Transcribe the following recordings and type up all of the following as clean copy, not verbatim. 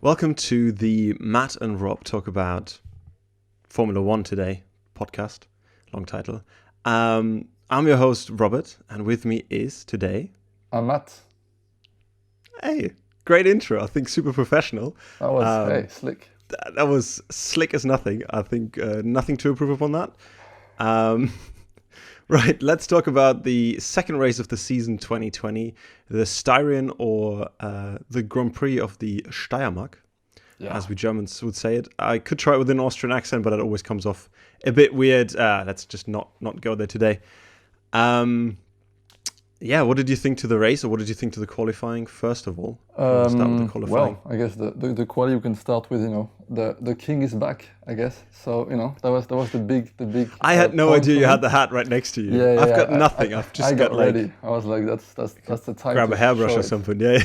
Welcome to the Matt and Rob Talk About Formula One Today podcast. Long title. I'm your host, Robert, and with me is today... I'm Matt. Hey, great intro. I think super professional. That was, slick. That was slick as nothing. I think nothing to improve upon that. Right, let's talk about the second race of the season 2020, the Styrian, or the Grand Prix of the Steiermark, as we Germans would say it. I could try it with an Austrian accent, but it always comes off a bit weird. Let's just not go there today. What did you think to the race, or what did you think to the qualifying, first of all? Start with the qualifying. Well, I guess the quali you can start with, the king is back, I guess. So, that was the big. I had no idea you had the hat right next to you. Yeah, I've got nothing. I've just got ready. I was like, that's the time. Grab a hairbrush or something. Yeah.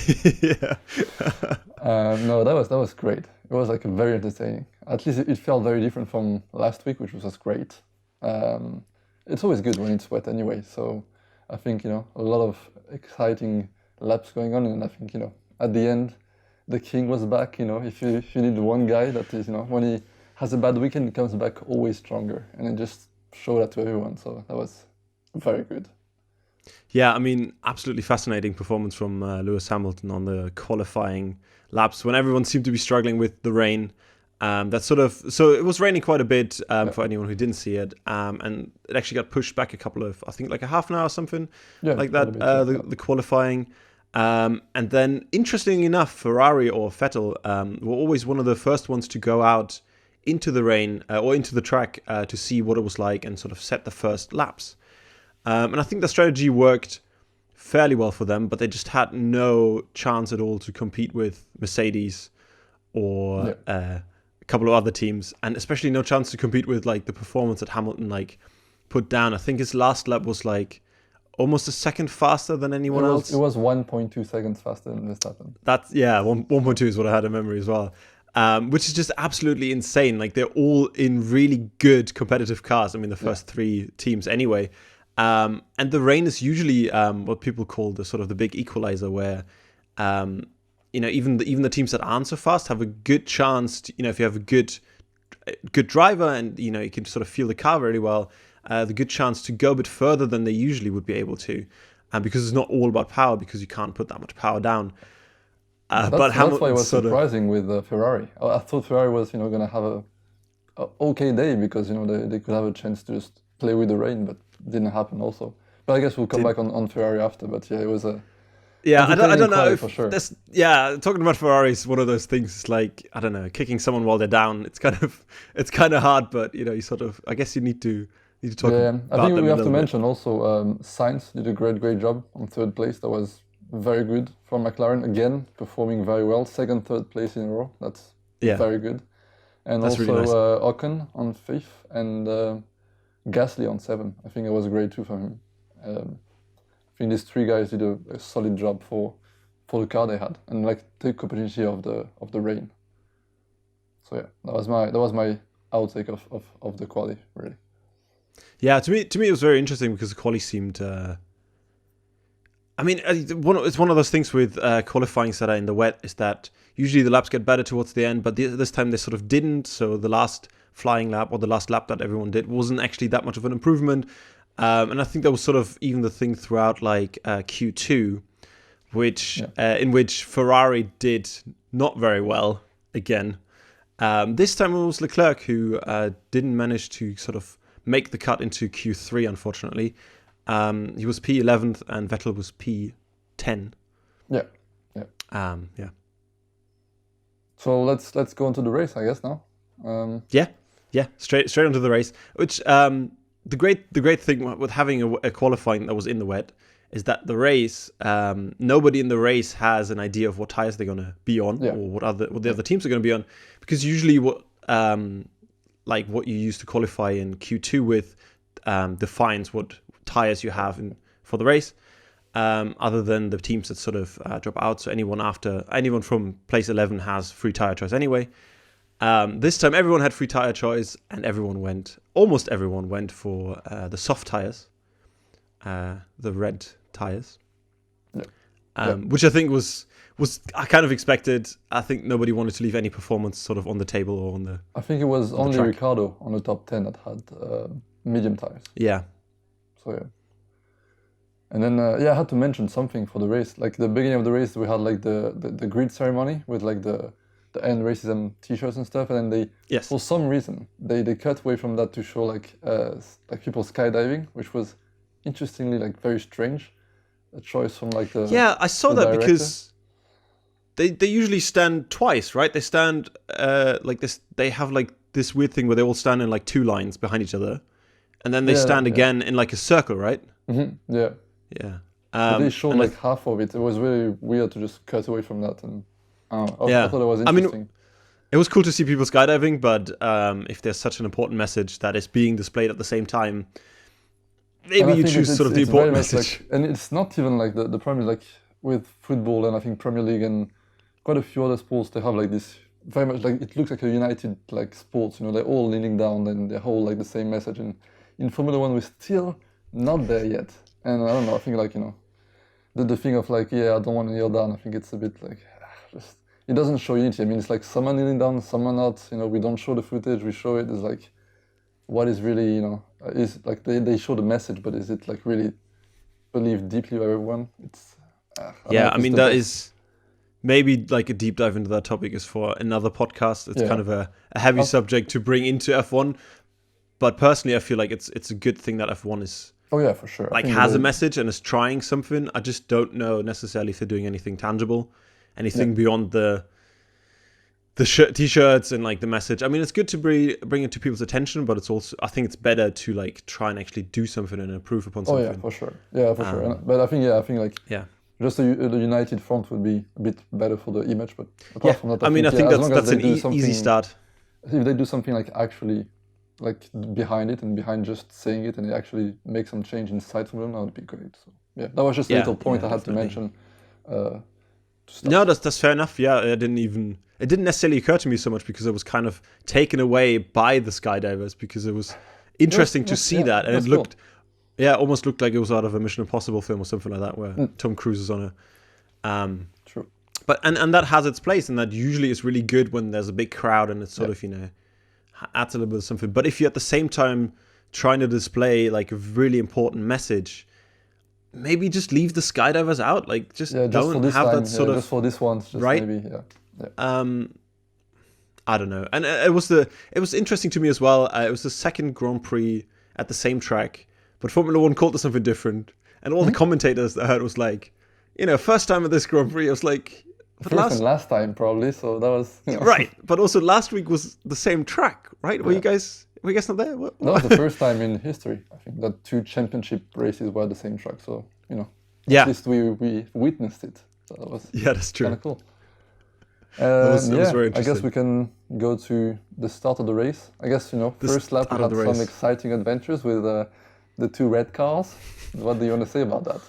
No, that was great. It was like very entertaining. At least it felt very different from last week, which was just great. It's always good when it's wet anyway. So I think a lot of exciting laps going on, and I think at the end the king was back. If you need one guy that is when he has a bad weekend, he comes back always stronger, and it just showed that to everyone. So that was very good. Yeah, I mean, absolutely fascinating performance from Lewis Hamilton on the qualifying laps when everyone seemed to be struggling with the rain. So it was raining quite a bit for anyone who didn't see it, and it actually got pushed back a couple of, I think, like a half an hour or something like that. The qualifying, and then interestingly enough, Ferrari or Vettel were always one of the first ones to go out into the rain or into the track to see what it was like and sort of set the first laps. And I think the strategy worked fairly well for them, but they just had no chance at all to compete with Mercedes or a couple of other teams, and especially no chance to compete with like the performance that Hamilton put down. I think his last lap was like almost a second faster than anyone else. It was 1.2 seconds faster than Verstappen. 1.2 is what I had in memory as well. Which is just absolutely insane. Like, they're all in really good competitive cars. I mean, the first three teams anyway. And the rain is usually what people call the big equalizer, where even the teams that aren't so fast have a good chance to, if you have a good driver and you can sort of feel the car very well, the good chance to go a bit further than they usually would be able to, because it's not all about power, because you can't put that much power down. That's why it was surprising with Ferrari. I thought Ferrari was going to have a okay day, because they could have a chance to just play with the rain, but didn't happen also. But I guess we'll come back on Ferrari after. But it was a I don't know if for sure. Talking about Ferrari is one of those things. It's like, I don't know, kicking someone while they're down. It's kind of hard, but you sort of, I guess you need to talk about them. I think we have to mention also Sainz did a great job on third place. That was very good for McLaren, again performing very well. Second, third place in a row. That's very good. And that's also really nice. Ocon on fifth and Gasly on 7. I think it was great too for him. I think these three guys did a solid job for the car they had, and take opportunity of the rain. So that was my outtake of the quali, really. Yeah, to me it was very interesting, because the quali seemed. It's one of those things with qualifying that are in the wet, is that usually the laps get better towards the end, but this time they sort of didn't. So the last flying lap, or the last lap that everyone did, wasn't actually that much of an improvement. And I think that was sort of even the thing throughout Q2, in which Ferrari did not very well again. This time it was Leclerc who didn't manage to sort of make the cut into Q3, unfortunately. He was P11th and Vettel was P10. Yeah. So let's go into the race, I guess, now. Straight onto the race. Which the great thing with having a qualifying that was in the wet is that the race, nobody in the race has an idea of what tires they're going to be on, or what the other teams are going to be on, because usually what you use to qualify in Q2 with defines what tires you have for the race, other than the teams that sort of drop out. So anyone from place 11 has free tire choice anyway. This time everyone had free tire choice, and almost everyone went for the soft tires, the red tires. which I think was I kind of expected. I think nobody wanted to leave any performance sort of on the table or on the. I think it was only Ricciardo on the top 10 that had medium tires. Yeah. So yeah. And then I had to mention something for the race. Like the beginning of the race, we had like the grid ceremony with like the end racism T-shirts and stuff, and then for some reason they cut away from that to show like people skydiving, which was interestingly like very strange. A choice from like the I saw that director. Because they usually stand twice, right? They stand like this. They have like this weird thing where they all stand in like two lines behind each other, and then they stand again in like a circle, right? Mm-hmm. Yeah. Yeah. But they showed like half of it. It was really weird to just cut away from that, and I thought it was interesting. I mean, it was cool to see people skydiving, but if there's such an important message that is being displayed at the same time, maybe you choose sort of the important message. And it's not even like the problem is like with football and I think Premier League and quite a few other sports, they have like this very much like it looks like a united like sports. You know, they're all leaning down and they hold like the same message. And in Formula One, we're still not there yet. And I don't know. I think like the thing of like I don't want to kneel down. I think it's a bit like just it doesn't show unity. I mean, it's like someone kneeling down, someone not. You know, we don't show the footage. We show it. It's like what is really is like they show the message, but is it like really believed deeply by everyone? It's I mean that is maybe like a deep dive into that topic is for another podcast. It's kind of a heavy subject to bring into F1, but personally I feel like it's a good thing that F1 is for sure like has a message and is trying something. I just don't know necessarily if they're doing anything tangible, anything beyond the t-shirts and like the message. I mean, it's good to bring it to people's attention, but it's also, I think it's better to like try and actually do something and improve upon something. Oh yeah, for sure. But I think just a united front would be a bit better for the image. But apart from that, I think that's an easy start. If they do something like actually like behind it and behind just saying it, and they actually make some change inside from them, that would be great. So that was just a little point I had to mention. No, that's fair enough. Yeah, it didn't necessarily occur to me so much because it was kind of taken away by the skydivers, because it was interesting to see that, and it looked, almost looked like it was out of a Mission Impossible film or something like that, where Tom Cruise is on a. True. But and that has its place, and that usually is really good when there's a big crowd and it's sort of adds a little bit of something. But if you're at the same time trying to display like a really important message, maybe just leave the skydivers out. Like just don't have that sort of just for this one, just right. Maybe, I don't know. And it was interesting to me as well. It was the second Grand Prix at the same track, but Formula One called it something different. And all the commentators that I heard was like, first time at this Grand Prix, I was like, last time probably. So that was right. But also last week was the same track, right? Were you guys not there? What? That was the first time in history, I think, that two championship races were the same track. So at least we witnessed it. So that was that's true. Kind of cool. That was very interesting. I guess we can go to the start of the race. I guess first lap we had some exciting adventures with the two red cars. What do you want to say about that?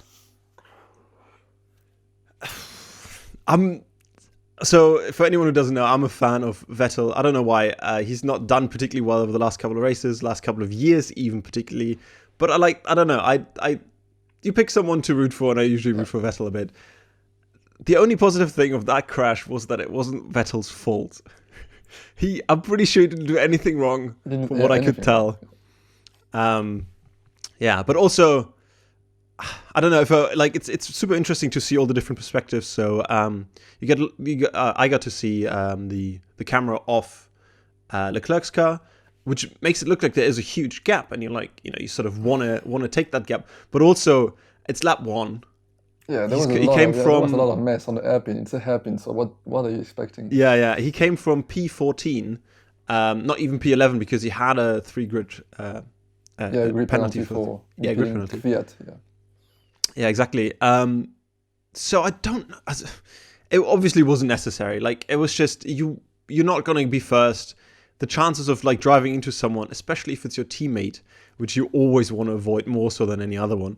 So for anyone who doesn't know, I'm a fan of Vettel. I don't know why. He's not done particularly well over the last couple of races, last couple of years even particularly. But I don't know. You pick someone to root for, and I usually root for Vettel a bit. The only positive thing of that crash was that it wasn't Vettel's fault. I'm pretty sure he didn't do anything wrong, from what I could tell. But also, I don't know if it's super interesting to see all the different perspectives. So I got to see the camera off Leclerc's car, which makes it look like there is a huge gap, and you're like, you sort of want to take that gap, but also it's lap one. Yeah, there was a lot of mess on the hairpin. It's a hairpin, so what are you expecting? Yeah, he came from P14, not even P11, because he had a 3-grid grid penalty for grid penalty. Fiat. Yeah, exactly. So I don't know. It obviously wasn't necessary. Like, it was just you're not going to be first. The chances of like driving into someone, especially if it's your teammate, which you always want to avoid more so than any other one,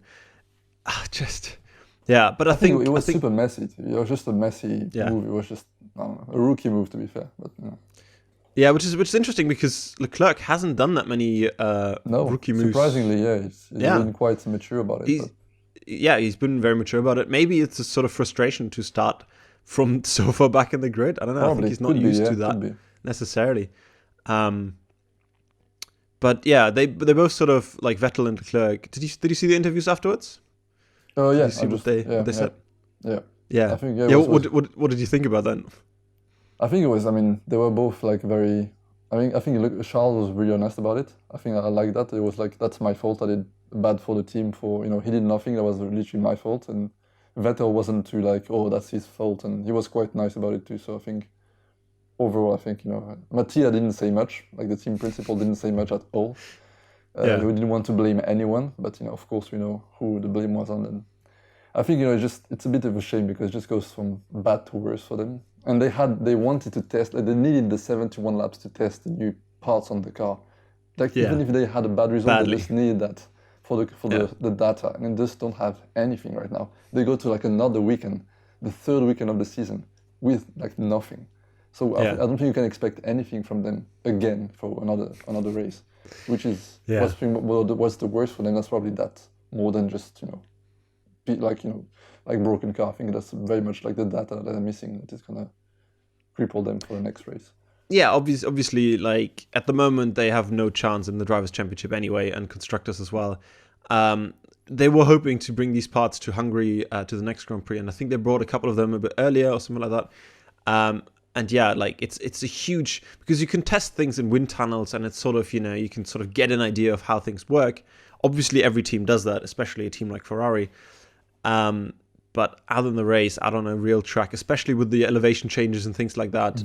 but I think it was super messy. It was just a messy move. It was just a rookie move, to be fair. But yeah, which is interesting because Leclerc hasn't done that many rookie moves. Surprisingly, he's been quite mature about it. he's been very mature about it. Maybe it's a sort of frustration to start from so far back in the grid. I don't know. Probably. I think he's not used to that necessarily. But yeah, they both sort of like Vettel and Leclerc. Did you see the interviews afterwards? Oh yeah. Did you see what they said? Yeah. I think What did you think about that? I think it was. I mean, they were both like very. I think Charles was really honest about it. I think I like that. It was like, that's my fault. I did bad for the team. He did nothing. That was literally my fault. And Vettel wasn't too like, oh, that's his fault. And he was quite nice about it too. So I think overall, Mattia didn't say much. Like the team principal didn't say much at all. We didn't want to blame anyone, but of course we know who the blame was on. And I think it's a bit of a shame because it just goes from bad to worse for them. And they wanted to test. Like they needed the 71 laps to test the new parts on the car. Like even if they had a bad result, they just needed that for the data, and they just don't have anything right now. They go to like another weekend, the third weekend of the season, with like nothing. So I don't think you can expect anything from them again for another race, which is what's the worst for them. That's probably that more than just like broken car. I think that's very much like the data that they're missing that is gonna cripple them for the next race. Yeah, obviously, like at the moment they have no chance in the Drivers' Championship anyway, and constructors as well. They were hoping to bring these parts to Hungary to the next Grand Prix, and I think they brought a couple of them a bit earlier or something like that. And yeah, like it's a huge, because you can test things in wind tunnels, and it's sort of you can sort of get an idea of how things work. Obviously, every team does that, especially a team like Ferrari. But out in the race, out on a real track, especially with the elevation changes and things like that,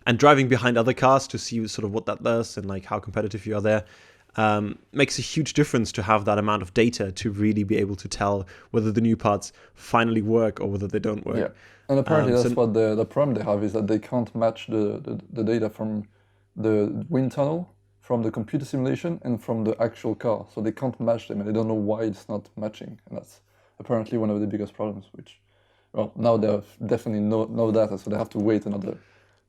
and driving behind other cars to see sort of what that does and like how competitive you are there, makes a huge difference to have that amount of data to really be able to tell whether the new parts finally work or whether they don't work. Yeah, and apparently that's what the problem they have is that they can't match the data from the wind tunnel, from the computer simulation, and from the actual car. So they can't match them, and they don't know why it's not matching, and that's apparently one of the biggest problems, which, well, now they have definitely no data, so they have to wait another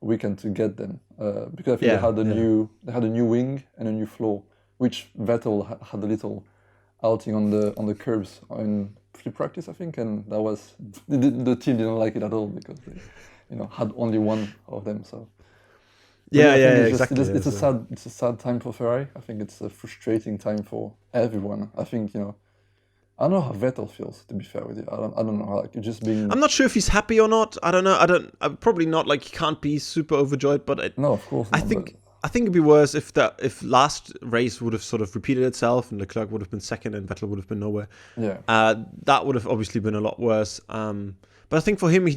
weekend to get them. Because I think they had a new wing and a new floor, which Vettel had a little outing on the curbs in pre-practice, I think, and that was the team didn't like it at all because they, had only one of them. So exactly. It's a sad time for Ferrari. I think it's a frustrating time for everyone. I think I don't know how Vettel feels, to be fair with you. I don't know how, like, just being. I'm not sure if he's happy or not. I don't know. Probably not. Like, he can't be super overjoyed. But no, of course not. I think it'd be worse if last race would have sort of repeated itself and Leclerc would have been second and Vettel would have been nowhere. Yeah. That would have obviously been a lot worse. But I think for him, he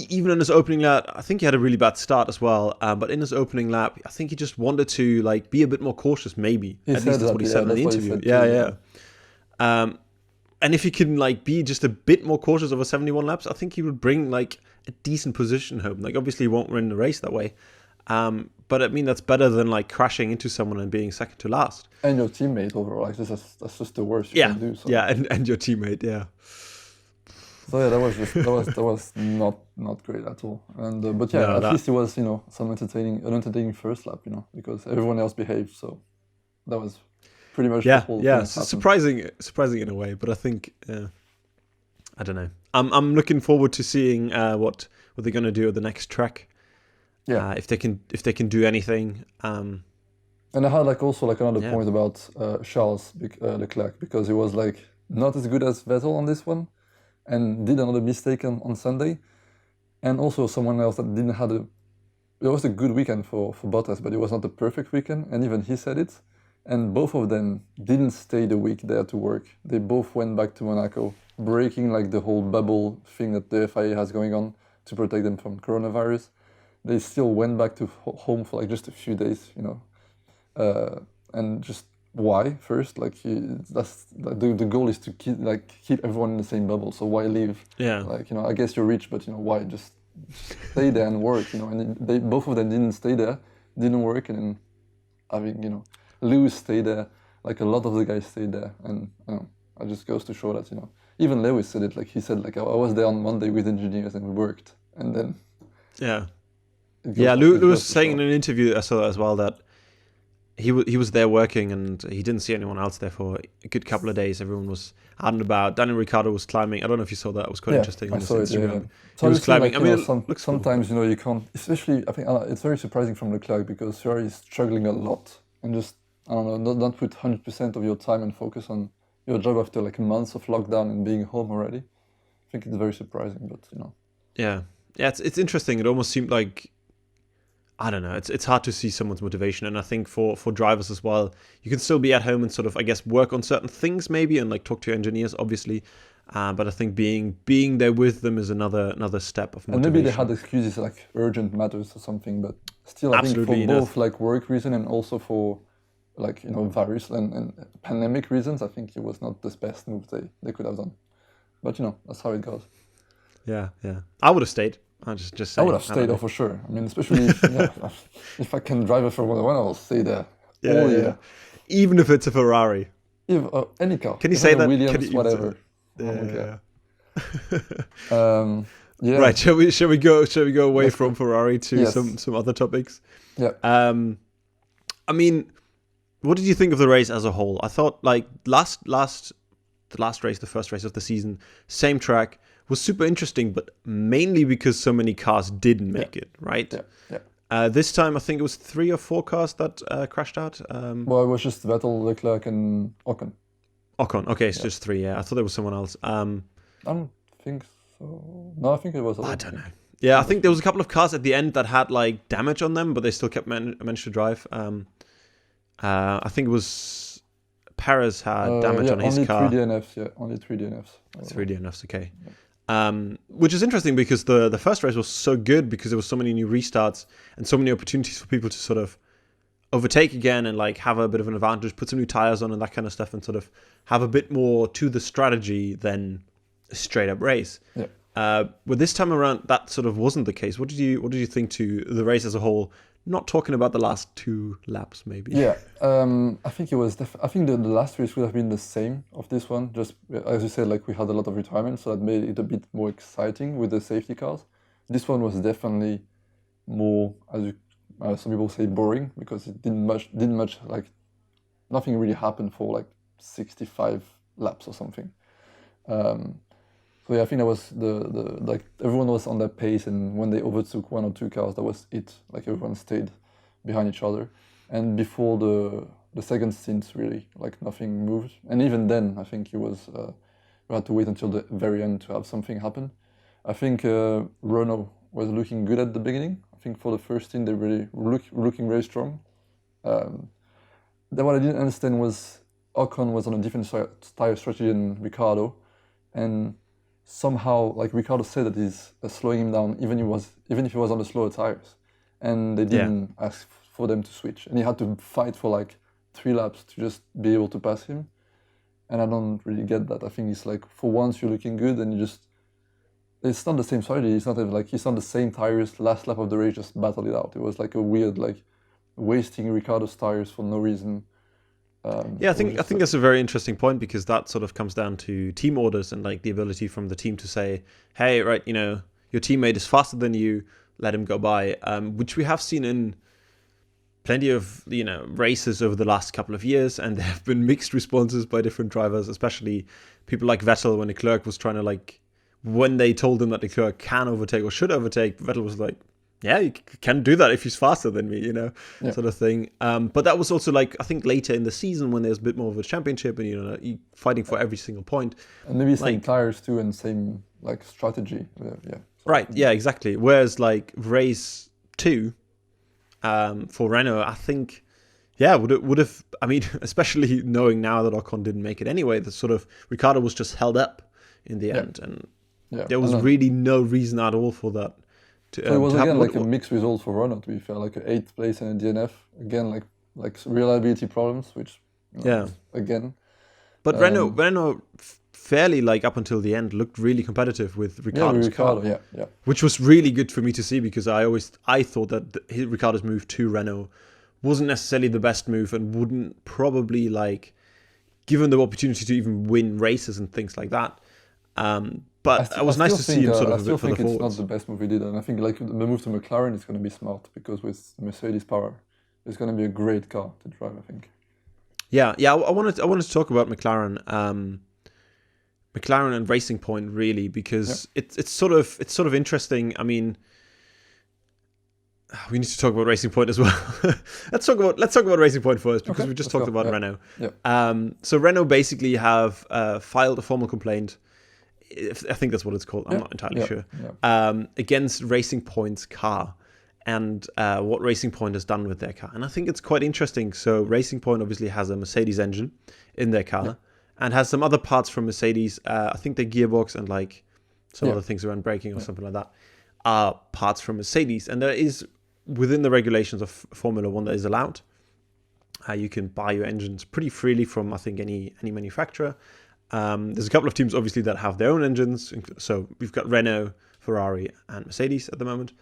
even in his opening lap, I think he had a really bad start as well. But in his opening lap, I think he just wanted to like be a bit more cautious. Maybe at least that's what he said in the interview. Yeah. And if he can like be just a bit more cautious over 71 laps, I think he would bring like a decent position home. Like obviously he won't win the race that way. But I mean that's better than like crashing into someone and being second to last. And your teammate overall, like that's just the worst you can do. So. Yeah, and your teammate, yeah. So yeah, that was not great at all. And but yeah, at least it was an entertaining first lap, because everyone else behaved. So that was pretty much the whole thing surprising in a way. But I think I don't know. I'm looking forward to seeing what they're gonna do at the next track. Yeah, if they can do anything. And I had another point about Charles Leclerc, because he was like not as good as Vettel on this one, and did another mistake on Sunday, and also someone else that didn't have it was a good weekend for Bottas, but it was not the perfect weekend, and even he said it. And both of them didn't stay the week there to work. They both went back to Monaco, breaking like the whole bubble thing that the FIA has going on to protect them from coronavirus. They still went back to home for like just a few days, and just why first? Like that's the goal is to keep everyone in the same bubble. So why leave? Yeah. Like I guess you're rich, but why just stay there and work? And they both of them didn't stay there, didn't work, and then Lewis stayed there. Like a lot of the guys stayed there, and it just goes to show that even Lewis said it. Like he said, like I was there on Monday with engineers and we worked, and then Lewis was saying in an interview I saw as well that he was there working, and he didn't see anyone else there for a good couple of days. Everyone was out and about. Daniel Ricciardo was climbing. I don't know if you saw that. It was quite interesting on his Instagram. So he was climbing. Like, sometimes cool. You can't. Especially, I think it's very surprising from Leclerc because Ferrari is struggling a lot, and just I don't know, don't put 100% of your time and focus on your job after like months of lockdown and being home already. I think it's very surprising, but Yeah, it's interesting. It almost seemed like, I don't know, it's hard to see someone's motivation, and I think for drivers as well, you can still be at home and sort of, I guess, work on certain things maybe, and like talk to your engineers, obviously, but I think being there with them is another step of motivation. And maybe they had excuses like urgent matters or something, but still, I think for both like work reason and also for like virus and pandemic reasons, I think it was not the best move they could have done. But that's how it goes. Yeah. I would have stayed. I just saying. I would have stayed for sure. I mean, especially if I can drive a Formula One, I'll stay there all year. Even if it's a Ferrari. If, any car. Can you say that? Williams, whatever. Yeah. Right. Shall we go away from Ferrari to some other topics? Yeah. I mean, what did you think of the race as a whole? I thought like the last race, the first race of the season, same track, was super interesting, but mainly because so many cars didn't make it, right? Yeah. This time, I think it was 3 or 4 cars that crashed out. Well, it was just Vettel, Leclerc, and Ocon. Okay, it's just 3. Yeah, I thought there was someone else. I don't think so. No, I think it was. I don't know. Yeah, I think there was a couple of cars at the end that had like damage on them, but they still managed to drive. I think it was Perez had damage on his car. Only 3 DNFs. 3 DNFs, okay. Which is interesting because the first race was so good because there was so many new restarts and so many opportunities for people to sort of overtake again and like have a bit of an advantage, put some new tires on and that kind of stuff, and sort of have a bit more to the strategy than a straight up race. Yeah. But this time around, that sort of wasn't the case. What did you think to the race as a whole? Not talking about the last 2 laps, maybe. Yeah, I think it was. I think the last race would have been the same of this one. Just as you said, like we had a lot of retirement, so that made it a bit more exciting with the safety cars. This one was definitely more, as some people say, boring because it didn't much like nothing really happened for like 65 laps or something. So yeah, I think that was the like everyone was on their pace, and when they overtook 1 or 2 cars, that was it. Like everyone stayed behind each other, and before the second stint, really, like nothing moved. And even then, I think it was we had to wait until the very end to have something happen. I think Renault was looking good at the beginning. I think for the first stint, they really looking very strong. Then what I didn't understand was Ocon was on a different tire strategy than Ricciardo, and somehow, like Ricciardo said, that he's slowing him down, even if he was on the slower tires, and they didn't ask for them to switch, and he had to fight for like 3 laps to just be able to pass him, and I don't really get that. I think it's like for once you're looking good, and it's not the same strategy. It's not like he's on the same tires. Last lap of the race, just battle it out. It was like a weird like wasting Ricciardo's tires for no reason. I think that's a very interesting point because that sort of comes down to team orders and like the ability from the team to say, hey, right, your teammate is faster than you, let him go by, which we have seen in plenty of races over the last couple of years, and there have been mixed responses by different drivers, especially people like Vettel when Leclerc was trying to when they told him that Leclerc can overtake or should overtake, Vettel was like, yeah, you can do that if he's faster than me, sort of thing. But that was also I think later in the season when there's a bit more of a championship and you're fighting for every single point. And maybe same tires too and same strategy. Yeah. Right. Yeah. Exactly. Whereas race 2 for Renault, I think, would have. I mean, especially knowing now that Ocon didn't make it anyway, that sort of Ricciardo was just held up in the end, and there was really no reason at all for that. So it was again like a mixed result for Renault, to be fair, like an 8th place and a DNF. Again, like reliability problems, which again. But Renault fairly up until the end looked really competitive with Ricciardo's car, which was really good for me to see because I thought that Ricciardo's move to Renault wasn't necessarily the best move and wouldn't probably given the opportunity to even win races and things like that. But it was nice to see him sort of a bit further forward. It's not the best move he did, and I think the move to McLaren is going to be smart because with Mercedes power, it's going to be a great car to drive, I think. Yeah. I wanted to talk about McLaren and Racing Point really, because it's sort of interesting. I mean, we need to talk about Racing Point as well. Let's talk about Racing Point first, because we just talked about Renault. So Renault basically have filed a formal complaint. I think that's what it's called. I'm not entirely sure. Against Racing Point's car and what Racing Point has done with their car. And I think it's quite interesting. So Racing Point obviously has a Mercedes engine in their car and has some other parts from Mercedes. I think their gearbox and like some other things around braking or something like that are parts from Mercedes. And there is, within the regulations of Formula One, that is allowed. You can buy your engines pretty freely from, I think, any manufacturer. There's a couple of teams, obviously, that have their own engines. So we've got Renault, Ferrari, and Mercedes at the moment.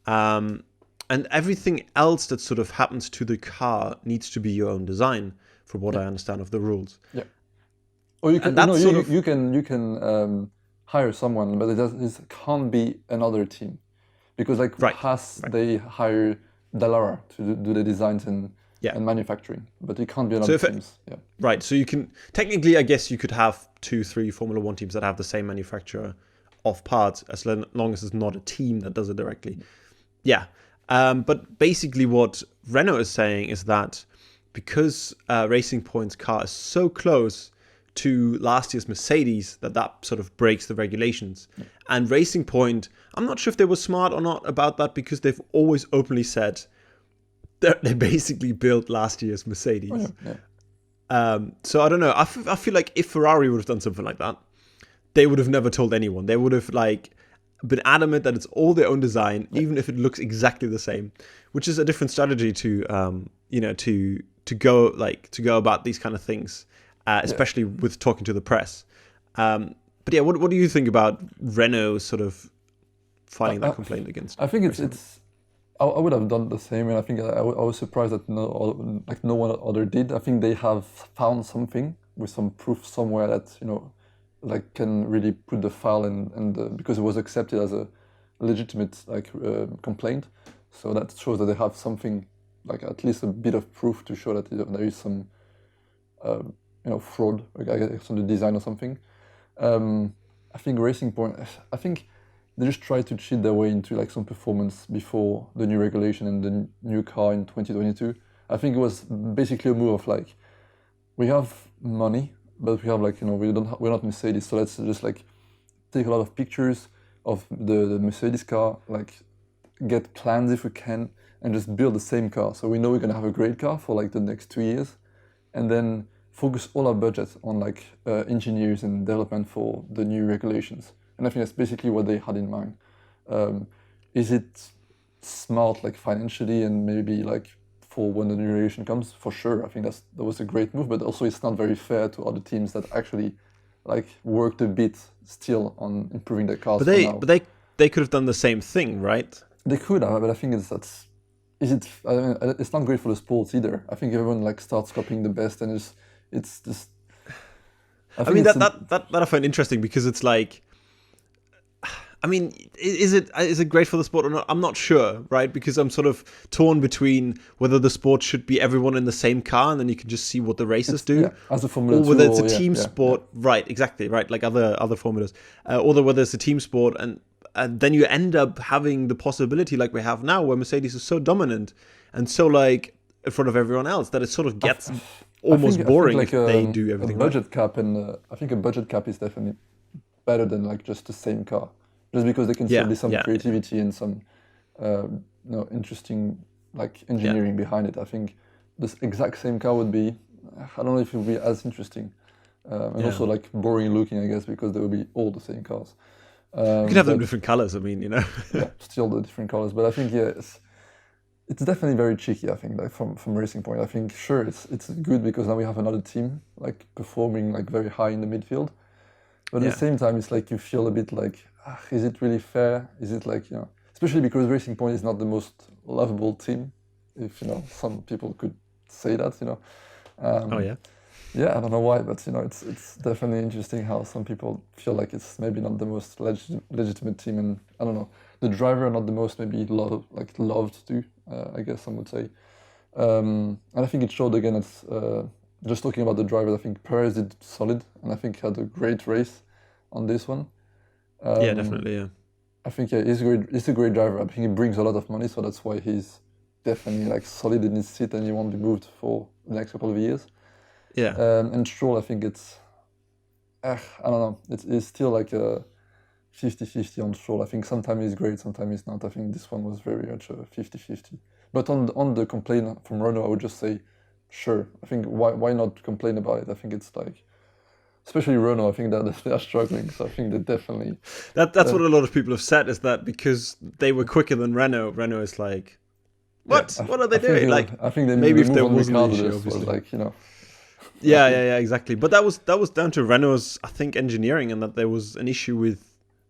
And everything else that sort of happens to the car needs to be your own design, from what I understand of the rules. Yeah. Or you can, you can hire someone, but it can't be another team, because like Haas, they hire Dallara to do the designs and manufacturing, but it can't be another teams. Right. So you can technically, I guess, you could have 2-3 Formula One teams that have the same manufacturer of parts, as long as it's not a team that does it directly. Yeah. But basically, what Renault is saying is that because Racing Point's car is so close to last year's Mercedes, that sort of breaks the regulations. And Racing Point, I'm not sure if they were smart or not about that, because they've always openly said that they basically built last year's Mercedes. So I don't know. I feel like if Ferrari would have done something like that, they would have never told anyone. They would have been adamant that it's all their own design, even if it looks exactly the same, which is a different strategy to go about these kind of things. Especially with talking to the press. But yeah, what do you think about Renault sort of filing that complaint against? I think it's. I would have done the same, and I think I was surprised that no one other did. I think they have found something with some proof somewhere that can really put the file and because it was accepted as a legitimate complaint. So that shows that they have something, like at least a bit of proof to show that there is some. Fraud, I guess, on the design or something. I think Racing Point, I think they just tried to cheat their way into some performance before the new regulation and the new car in 2022. I think it was basically a move of we have money, but we have we're not Mercedes, so let's just take a lot of pictures of the Mercedes car, get plans if we can, and just build the same car. So we know we're gonna have a great car for the next 2 years, and then focus all our budget on engineers and development for the new regulations. And I think that's basically what they had in mind. Is it smart financially and maybe for when the new regulation comes? For sure, I think that was a great move, but also it's not very fair to other teams that actually worked a bit still on improving their cars. But they could have done the same thing, right? They could have, but I think it's not great for the sports either. I think everyone starts copying the best, and it's just. I mean that I find interesting, because it's is it great for the sport or not? I'm not sure, right? Because I'm sort of torn between whether the sport should be everyone in the same car and then you can just see what the racers do, as a Formula or whether it's a team sport, right? Exactly, right? Like other formulas, or whether it's a team sport, and then you end up having the possibility like we have now, where Mercedes is so dominant and so in front of everyone else that it sort of gets almost boring if they do everything right. Budget cap, and I think a budget cap is definitely better than just the same car, just because there can still be some creativity and some interesting engineering behind it. I think this exact same car would be, I don't know if it would be as interesting, and also boring looking, I guess, because they would be all the same cars. You can have them different colors. I mean, still the different colors, but I think it's definitely very cheeky. I think from Racing Point, I think sure it's good because now we have another team performing very high in the midfield, but at the same time it's you feel a bit is it really fair? Is it especially because Racing Point is not the most lovable team, if some people could say that. Yeah, I don't know why, but it's definitely interesting how some people feel it's maybe not the most legitimate team, and I don't know, the driver not the most maybe loved too. I guess some would say, And I think it showed again. It's just talking about the drivers. I think Perez did solid, and I think had a great race on this one. Yeah, definitely. Yeah. I think he's great. He's a great driver. I think he brings a lot of money, so that's why he's definitely like solid in his seat, and he won't be moved for the next couple of years. Yeah. And Stroll, I think it's, I don't know. It's still like a 50-50 on Stroll. I think sometimes he's great, sometimes he's not. I think this one was very much a 50-50. But on the complaint from Renault, I would just say, sure. I think why not complain about it? I think it's like, especially Renault, I think that they are struggling. So I think they definitely. That's what a lot of people have said, is that because they were quicker than Renault is like, what? Yeah, what are they doing? Like, I think they maybe if there was an issue, obviously. Like, you know. Yeah, exactly. But that was down to Renault's, I think, engineering, and that there was an issue with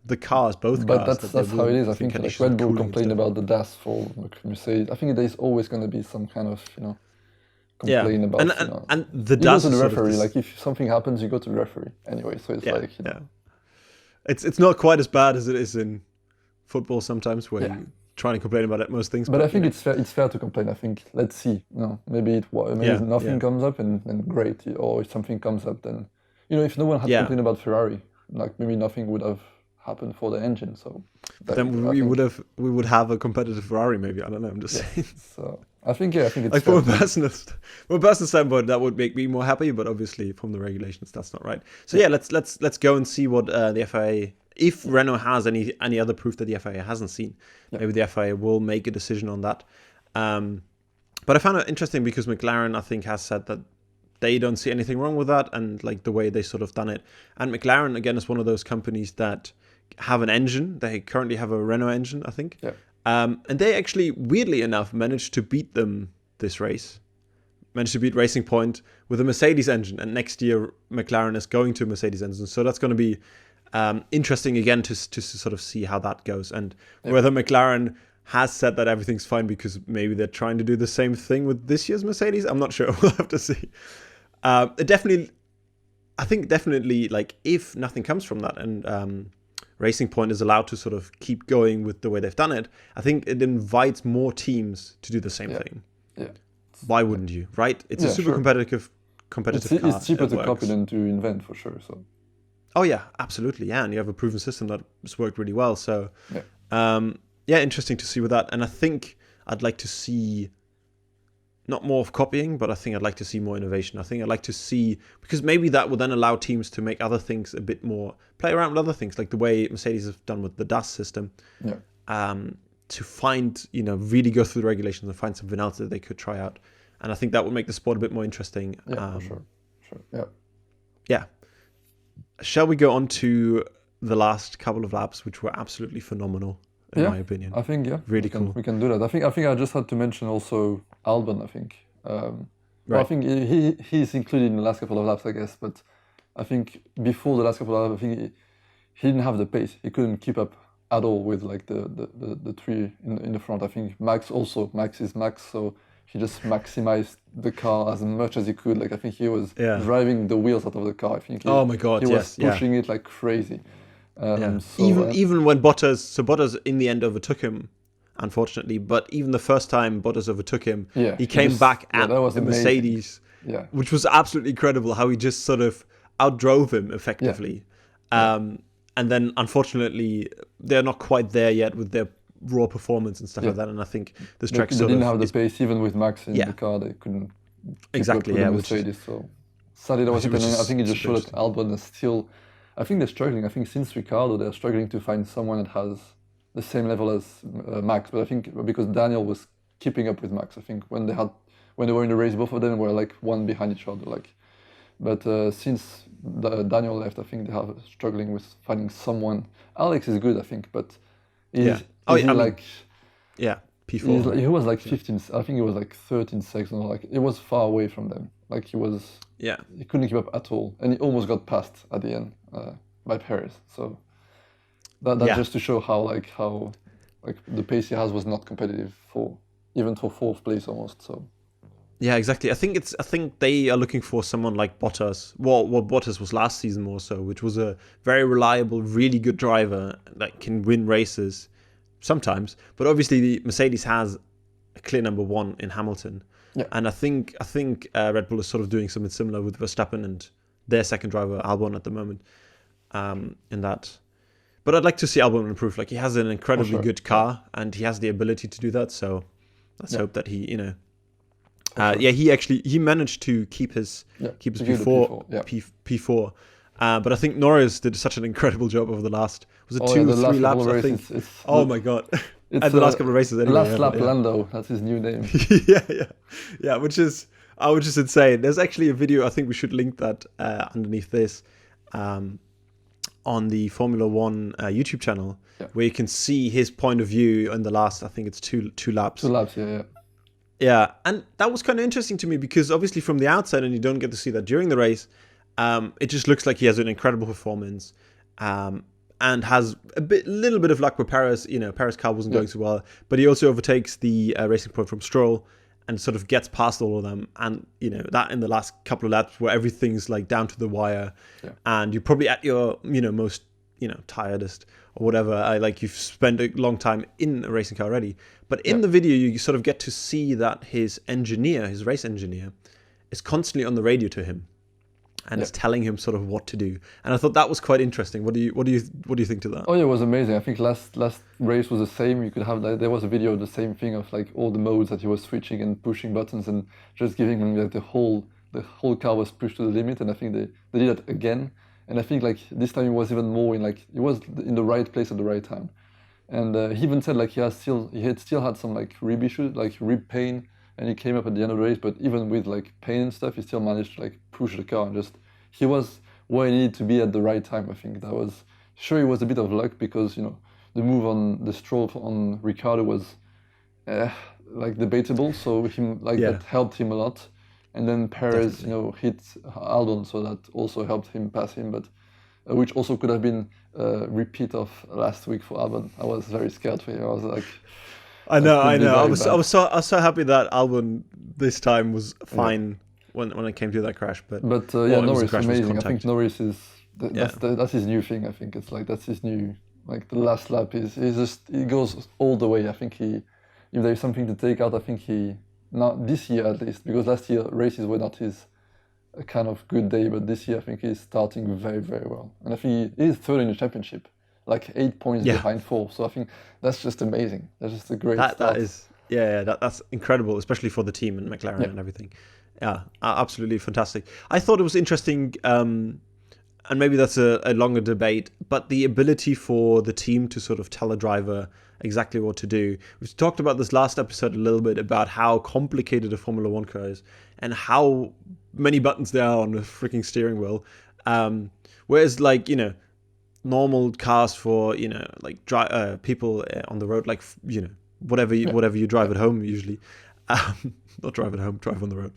the cars, both but cars. But that's how it is. I think like Red Bull complained about the DAS for Mercedes. I think there's always going to be some kind of, complain about. And the DAS. You go to the referee. Like if something happens, you go to the referee anyway. So it's like, It's not quite as bad as it is in football sometimes, where you try and complain about it most things. But I think it's fair to complain. I think let's see. Maybe nothing comes up and great, or if something comes up, then if no one had complained about Ferrari, like maybe nothing would have happened for the engine. So then we would have a competitive Ferrari. Maybe, I don't know. I'm just saying. So I think it's like from a personal standpoint, that would make me more happy. But obviously, from the regulations, that's not right. So let's go and see what the FIA. If Renault has any other proof that the FIA hasn't seen, maybe the FIA will make a decision on that. But I found it interesting because McLaren, I think, has said that they don't see anything wrong with that, and like the way they sort of done it. And McLaren, again, is one of those companies that have an engine. They currently have a Renault engine, I think. Yeah. And they actually, weirdly enough, managed to beat them this race. Managed to beat Racing Point with a Mercedes engine. And next year, McLaren is going to a Mercedes engine. So that's going to be interesting again to sort of see how that goes. And whether McLaren has said that everything's fine because maybe they're trying to do the same thing with this year's Mercedes. I'm not sure. We'll have to see. I think definitely, like, if nothing comes from that and Racing Point is allowed to sort of keep going with the way they've done it, I think it invites more teams to do the same thing. Yeah. Why wouldn't you, right? It's a super competitive car. It's cheaper to copy than to invent, for sure. So. Oh yeah, absolutely, yeah, and you have a proven system that's worked really well. So, interesting to see with that. And I think I'd like to see not more of copying, but I think I'd like to see more innovation. I think I'd like to see, because maybe that will then allow teams to make other things a bit more, play around with other things, like the way Mercedes have done with the DAS system. Yeah. To find, really go through the regulations and find something else that they could try out. And I think that would make the sport a bit more interesting. Yeah, for sure. Yeah. Yeah. Shall we go on to the last couple of laps, which were absolutely phenomenal, in my opinion? I think, really cool. We can do that. I think I just had to mention also Albon, I think. Well, I think he's included in the last couple of laps, I guess. But I think before the last couple of laps, I think he didn't have the pace. He couldn't keep up at all with like the three in the front. I think Max is Max, so he just maximized the car as much as he could. Like I think he was driving the wheels out of the car. I think he was pushing it like crazy. Even when Bottas in the end overtook him, unfortunately, but even the first time Bottas overtook him, he came back at the Mercedes, which was absolutely incredible how he just sort of outdrove him effectively. And then unfortunately they're not quite there yet with their raw performance and stuff like that, and I think this track they didn't have the pace even with Max in the car. They couldn't keep up with the Mercedes. So sadly that was it. And I think it just showed that Albon is still, I think they're struggling. I think since Ricciardo they're struggling to find someone that has the same level as Max. But I think because Daniel was keeping up with Max, I think when they were in the race, both of them were like one behind each other. But since Daniel left, I think they have struggling with finding someone. Alex is good, I think, but P4. He was like 15. I think he was like 13 seconds. Like it was far away from them. Like he was. Yeah. He couldn't keep up at all, and he almost got passed at the end by Perez. So that just to show how the pace he has was not competitive even for fourth place almost. So. Yeah, exactly. I think they are looking for someone like Bottas. Well, what Bottas was last season more so, which was a very reliable, really good driver that can win races sometimes. But obviously, the Mercedes has a clear number one in Hamilton. Yeah. And I think Red Bull is sort of doing something similar with Verstappen and their second driver Albon at the moment. In that, but I'd like to see Albon improve. Like, he has an incredibly good car, and he has the ability to do that. So let's hope that he, he managed to keep his P4. But I think Norris did such an incredible job over the last 3 laps. I think. Oh my god! And the last couple of races. Anyway, last lap Lando. That's his new name. yeah. Which is insane. There's actually a video. I think we should link that underneath this. On the Formula One YouTube channel, where you can see his point of view in the last, I think it's two laps. 2 laps, yeah. Yeah, and that was kind of interesting to me because obviously from the outside, and you don't get to see that during the race, it just looks like he has an incredible performance, and has little bit of luck with Perez. Perez's car wasn't going so well, but he also overtakes the Racing Point from Stroll, and sort of gets past all of them. And, that in the last couple of laps where everything's like down to the wire, and you're probably at your, most, tiredest or whatever. You've spent a long time in a racing car already. But in the video, you sort of get to see that his race engineer, is constantly on the radio to him and is telling him sort of what to do. And I thought that was quite interesting. What do you think to that? Oh yeah, it was amazing. I think last race was the same. You could have there was a video of the same thing of like all the modes that he was switching and pushing buttons and just giving him like the whole car was pushed to the limit. And I think they did that again. And I think like this time it was even more he was in the right place at the right time. And he even said like he had still had some like rib issues, like rib pain. And he came up at the end of the race, but even with like pain and stuff, he still managed to like push the car and he was where he needed to be at the right time. I think that was it was a bit of luck because the move on the Stroll on Ricciardo was like debatable, so that helped him a lot. And then Perez, hit Albon, so that also helped him pass him, but which also could have been a repeat of last week for Albon. I was very scared for him. I was like. I know. I was so happy that Albon this time was fine when it came to that crash. But Norris is amazing. I think Norris is that's his new thing. I think it's like that's his new the last lap he goes all the way. I think if there's something to take out, I think he not this year at least, because last year races were not his kind of good day, but this year I think he's starting very, very well, and I think he is third in the championship. Like 8 points behind 4, so I think that's just amazing. That's just a great start. That is, that's incredible, especially for the team and McLaren and everything. Yeah, absolutely fantastic. I thought it was interesting, and maybe that's a longer debate, but the ability for the team to sort of tell a driver exactly what to do. We've talked about this last episode a little bit about how complicated a Formula One car is and how many buttons there are on the freaking steering wheel. Whereas, normal cars for people on the road, whatever you drive at home usually, not drive at home, drive on the road,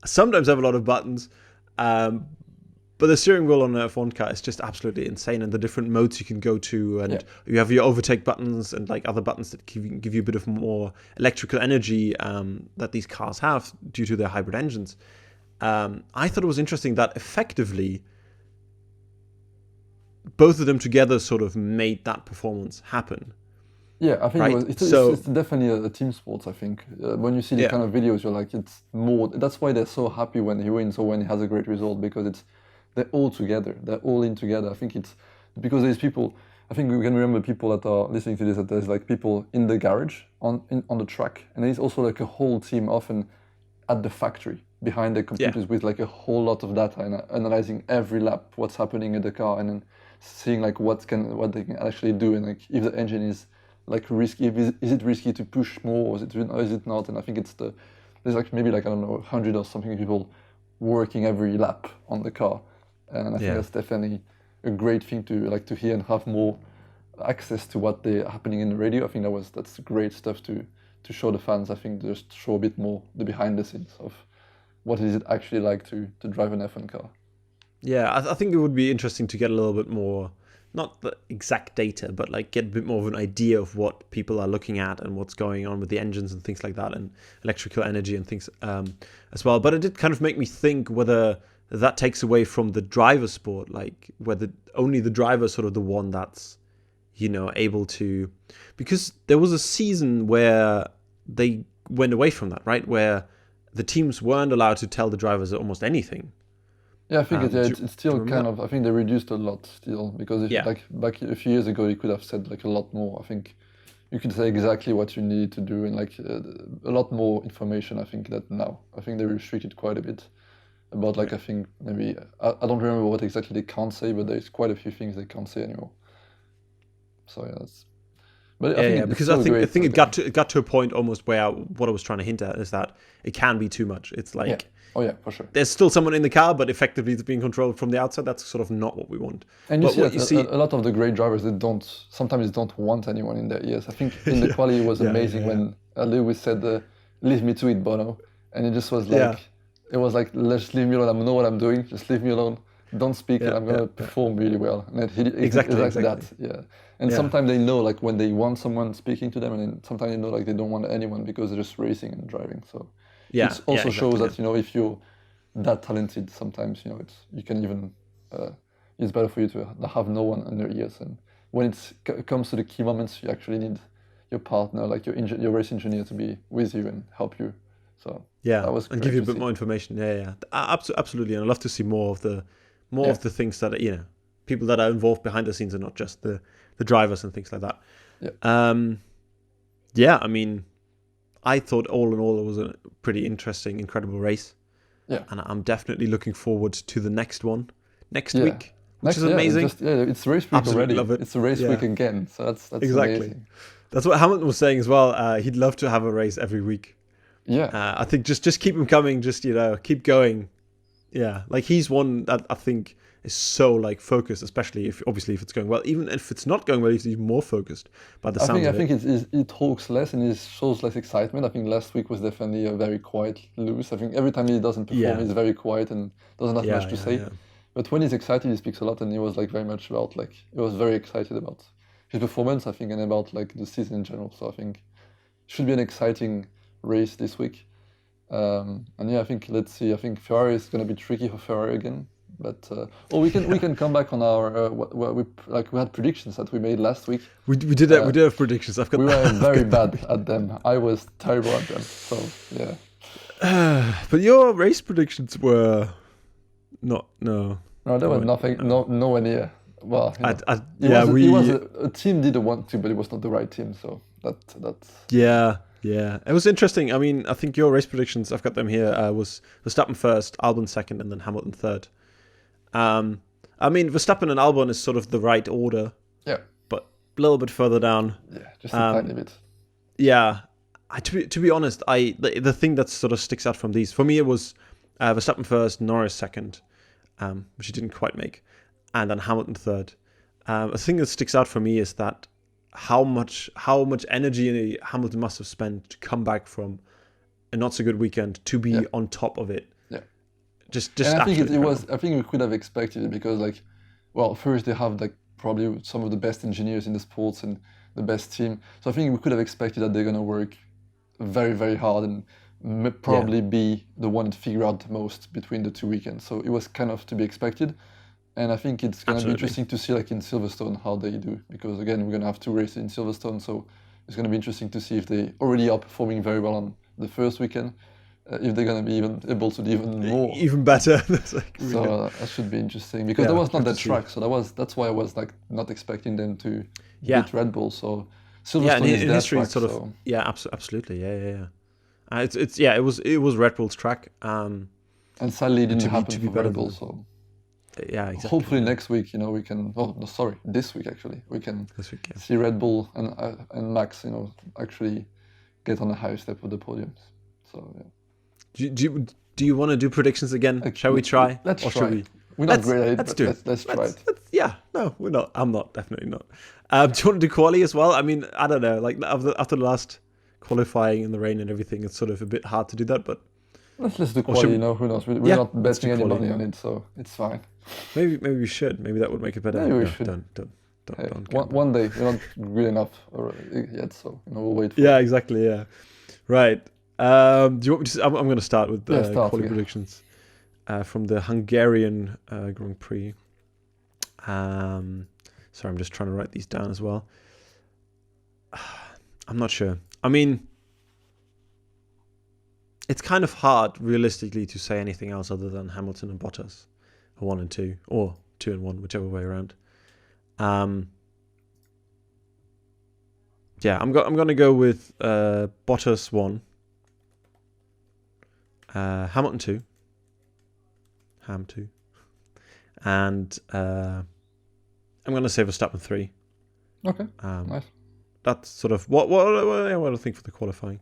sometimes have a lot of buttons, but the steering wheel on an F1 car is just absolutely insane, and the different modes you can go to, and you have your overtake buttons and other buttons that give you a bit of more electrical energy that these cars have due to their hybrid engines. I thought it was interesting that effectively both of them together sort of made that performance happen. Yeah, I think it's definitely a team sport, I think. When you see these kind of videos, you're like, it's more. That's why they're so happy when he wins or when he has a great result, because they're all together. They're all in together. I think it's because there's people. I think we can remember people that are listening to this, that there's people in the garage on the track, and there's also a whole team often at the factory behind the computers with a whole lot of data and analyzing every lap what's happening in the car, and then seeing what they can actually do, and if the engine is risky, is it risky to push more, or is it not? And I think there's maybe I don't know 100 or something people working every lap on the car, and I think that's definitely a great thing to hear and have more access to what they're happening in the radio. I think that's great stuff to show the fans. I think just show a bit more the behind the scenes of what is it actually like to drive an F1 car. Yeah, I think it would be interesting to get a little bit more, not the exact data, but get a bit more of an idea of what people are looking at and what's going on with the engines and things like that, and electrical energy and things as well. But it did kind of make me think whether that takes away from the driver sport, whether only the driver is sort of the one that's, able to, because there was a season where they went away from that, right? Where the teams weren't allowed to tell the drivers almost anything. Yeah, I think it's still kind of. I think they reduced a lot still, because like back a few years ago, you could have said like a lot more. I think you could say exactly what you need to do, and like a lot more information. I think that now, I think they restricted quite a bit about like I think maybe I don't remember what exactly they can't say, but there's quite a few things they can't say anymore. So yeah, that's. But because I think it got to a point almost where what I was trying to hint at is that it can be too much. It's like, oh yeah, for sure. There's still someone in the car, but effectively it's being controlled from the outside. That's sort of not what we want. And you see a lot of the great drivers that sometimes don't want anyone in their ears. I think in the quali it was amazing when Lewis said, "Leave me to it, Bono," and it just was like, it was like, "Let's leave me alone. I know what I'm doing. Just leave me alone. Don't speak, and I'm gonna perform really well." And he did exactly that. Yeah. And sometimes they know like when they want someone speaking to them, and then sometimes they know like they don't want anyone because they're just racing and driving. So it also shows that if you're that talented, sometimes you can even it's better for you to have no one in your ears. And when it comes to the key moments, you actually need your partner, like your race engineer, to be with you and help you. So that was and give you a bit more information. Absolutely. And I'd love to see more of the things that people that are involved behind the scenes and not just the drivers and things like that. I mean, I thought all in all it was a pretty interesting, incredible race. Yeah, and I'm definitely looking forward to the next one next week, which is amazing. It's race week already. Love it. It's a race week again, so that's exactly amazing. That's what Hamilton was saying as well. He'd love to have a race every week. I think just keep him coming. Just keep going. Yeah, like he's one that I think is so like focused, especially if it's going well. Even if it's not going well, he's even more focused by the sound of it. I think he talks less and he shows less excitement. I think last week was definitely a very quiet Lewis. I think every time he doesn't perform, he's very quiet and doesn't have much to say. Yeah. But when he's excited, he speaks a lot, and he was like very much about he was very excited about his performance, I think, and about like the season in general. So I think it should be an exciting race this week. And I think let's see. I think Ferrari is going to be tricky for Ferrari again. But we can come back on our we had predictions that we made last week. We did have predictions. We were very bad at them. I was terrible at them. So yeah. But your race predictions were not No, there was nothing. Nowhere near. Well, a team did want to, but it was not the right team. So that's. Yeah. It was interesting. I mean, I think your race predictions, I've got them here, was Verstappen first, Albon second, and then Hamilton third. I mean, Verstappen and Albon is sort of the right order. Yeah. But a little bit further down. Yeah, just a tiny bit. Yeah. To be honest, the thing that sort of sticks out from these, for me, it was Verstappen first, Norris second, which he didn't quite make, and then Hamilton third. The thing that sticks out for me is that how much energy Hamilton must have spent to come back from a not so good weekend to be on top of it. Yeah. Just and I think it was. I think we could have expected it because, first they have probably some of the best engineers in the sports and the best team. So I think we could have expected that they're gonna work very, very hard and probably be the one to figure out the most between the two weekends. So it was kind of to be expected. And I think it's going to be interesting to see, in Silverstone, how they do. Because, again, we're going to have two races in Silverstone, so it's going to be interesting to see if they already are performing very well on the first weekend, if they're going to be even able to do even more. Even better. So that should be interesting. Because there was not that track, so that's why I was not expecting them to beat Red Bull. So Silverstone is their track. So. Yeah, absolutely. Yeah. It was Red Bull's track. And sadly, it didn't happen for Red Bull, so... Yeah, exactly. Hopefully next week, we can. This week actually, we can see Red Bull and Max, actually get on the higher step of the podiums. So yeah. Do you want to do predictions again? Shall we try? Let's try. We're not great at it. Let's do it. Let's try it. No, we're not. I'm not. Definitely not. Do you want to do quali as well? I mean, I don't know. After the last qualifying in the rain and everything, it's sort of a bit hard to do that, but. Let's do quali, who knows? We're not betting any money on it, so it's fine. Maybe we should. Maybe that would make it better. Maybe we should. Don't. One day, we're not good enough yet, so we'll wait for it. Yeah, exactly, yeah. Right. Do you want me to... I'm going to start with the quali predictions from the Hungarian Grand Prix. So Sorry, I'm just trying to write these down as well. I'm not sure. I mean, it's kind of hard, realistically, to say anything else other than Hamilton and Bottas, 1 and 2, or 2 and 1, whichever way around. Yeah, I'm going to go with Bottas 1, Hamilton 2, Ham 2, and I'm going to say Verstappen 3. Okay, nice. That's sort of what I think for the qualifying.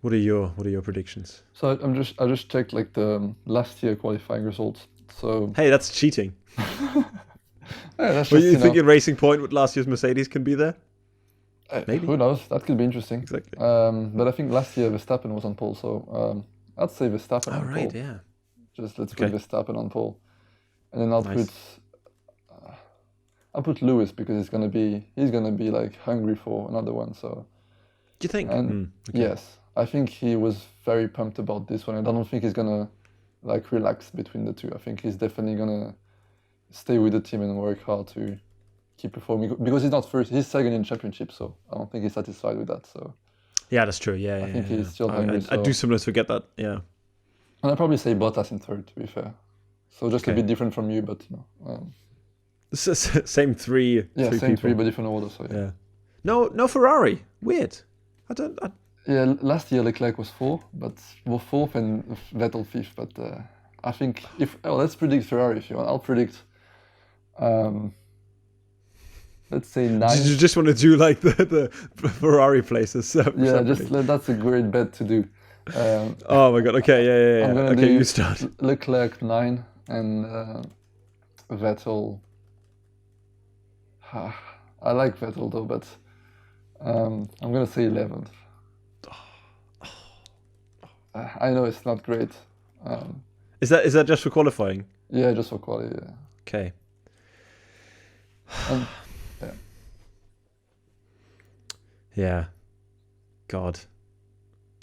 What are your predictions? So I just checked like the last year qualifying results. So hey, that's cheating. Yeah, that's Well, you think in Racing Point with last year's Mercedes can be there? Maybe. Who knows? That could be interesting. Exactly. But I think last year Verstappen was on pole, so I'd say Verstappen on pole. Yeah. Just let's put Verstappen on pole, and then I'll put Lewis because he's gonna be like hungry for another one. So. Do you think? And yes, I think he was very pumped about this one, and I don't think he's gonna like relax between the two. I think he's definitely gonna stay with the team and work hard to keep performing because he's not first, he's second in championship, so I don't think he's satisfied with that. So yeah, that's true. Yeah, I think he's still hungry. I do sometimes forget that. Yeah, and I'd probably say Bottas in third, to be fair. So just a bit different from you, but same three. Yeah, three same people. three, but different order. So yeah. No Ferrari. Weird. Yeah, last year Leclerc was fourth and Vettel fifth. But I think let's predict Ferrari if you want. I'll predict. Let's say 9. You just want to do like the Ferrari places. Yeah, that's a great bet to do. Oh my god! Okay, yeah. I'm gonna okay, do you start. Leclerc 9 and Vettel. I like Vettel though, but I'm gonna say 11th. I know it's not great. Is that just for qualifying? Yeah, just for quality. Yeah. Okay. Yeah. Yeah. God.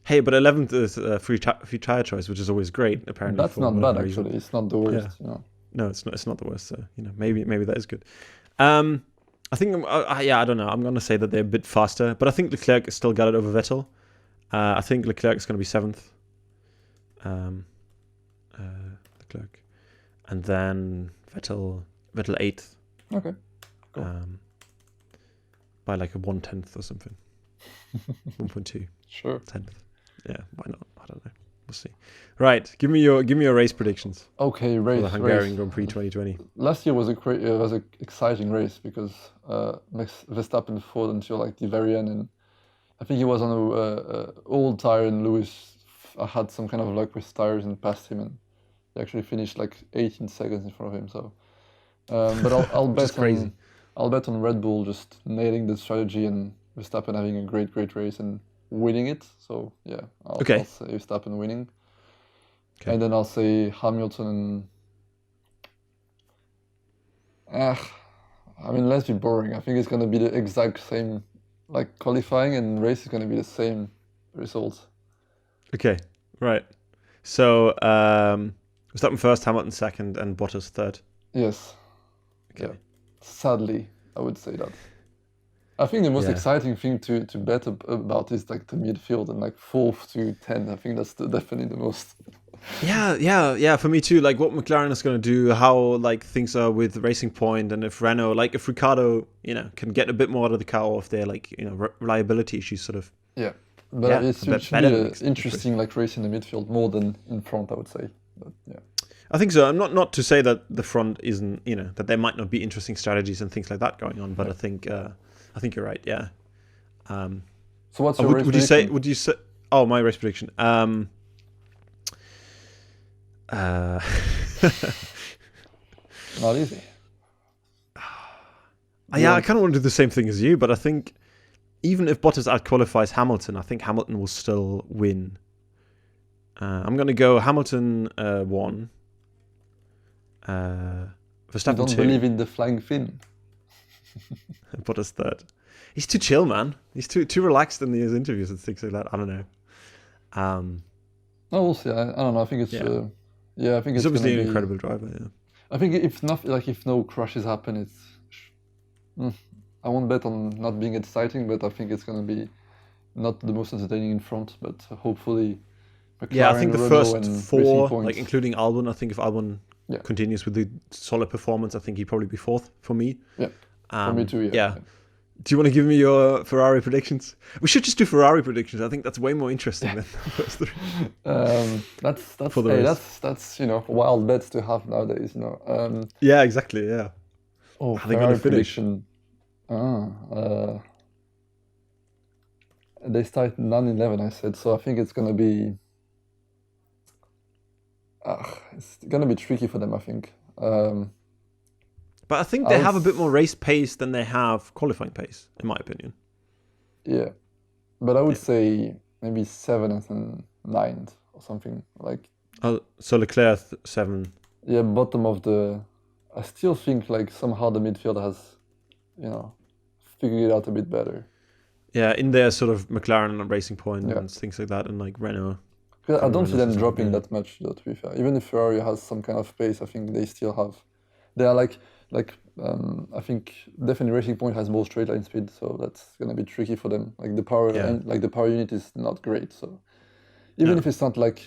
Hey, but 11th is a free tire choice, which is always great. Apparently, that's not bad actually. It's not the worst. Yeah. No, it's not. It's not the worst. So maybe that is good. I think. I don't know. I'm gonna say that they're a bit faster, but I think Leclerc still got it over Vettel. I think Leclerc is gonna be 7th. Leclerc, and then Vettel 8th. Okay. Cool. By like a 1/10 or something. 1.2. Sure. 10th. Yeah, why not? I don't know. We'll see. Right, give me your race predictions. Okay, race. For the Hungarian Grand Prix 2020. Last year was an exciting race because Max Verstappen fought until like the very end, and I think he was on a old tire, and Lewis had some kind of luck with tires and passed him, and he actually finished like 18 seconds in front of him. So, but I'll bet on Red Bull just nailing the strategy and Verstappen having a great race and winning it. So yeah, I'll say Verstappen winning. Okay. And then I'll say Hamilton and I mean, let's be boring. I think it's going to be the exact same, like qualifying and race is going to be the same result. Okay, right. So Verstappen first, Hamilton second, and Bottas third. Yes. Okay. Yeah. Sadly, I would say that. I think the most exciting thing to bet about is like the midfield and like 4th to 10. I think that's definitely the most. Yeah. For me too. Like what McLaren is going to do, how like things are with Racing Point, and if Renault, like if Ricciardo, can get a bit more out of the car, or if they're like reliability issues sort of. Yeah, but it should be an interesting like race in the midfield more than in front, I would say. But yeah. I think so. I'm not to say that the front isn't, that there might not be interesting strategies and things like that going on, but I think you're right. Yeah. So what's your race prediction? Would you say? Oh, my race prediction. Not easy. Yeah, I kind of want to do the same thing as you, but I think even if Bottas out-qualifies Hamilton, I think Hamilton will still win. I'm going to go Hamilton 1. Verstappen 2. You don't believe in the flying fin. Bottas third. He's too chill, man. He's too relaxed in his interviews and things like that. I don't know. We'll see. I don't know. I think it's. I think he's obviously an incredible driver. Yeah. I think if no crashes happen, I won't bet on not being exciting, but I think it's going to be not the most entertaining in front, but hopefully McLaren, I think the Renault, first and 4, like including Albon, I think if Albon yeah. continues with the solid performance, I think he'd probably be 4th for me. Yeah, for me too, yeah. Do you want to give me your Ferrari predictions? We should just do Ferrari predictions. I think that's way more interesting than the first 3. That's wild bets to have nowadays. Yeah, exactly. Yeah. Oh, Ferrari prediction. They start 9-11, I said, so I think it's gonna be. It's gonna be tricky for them, I think. But I think they have a bit more race pace than they have qualifying pace, in my opinion. Yeah, but I would say maybe 7th and 9th or something like. So Leclerc 7. Yeah, bottom of the. I still think like somehow the midfield has, figured it out a bit better. Yeah, in their sort of McLaren and Racing Point and things like that, and like Renault. I don't see them dropping that much, though, to be fair. Even if Ferrari has some kind of pace, I think they still have. They are I think definitely Racing Point has more straight line speed, so that's gonna be tricky for them. Like the power, the power unit is not great. So even if it's not like,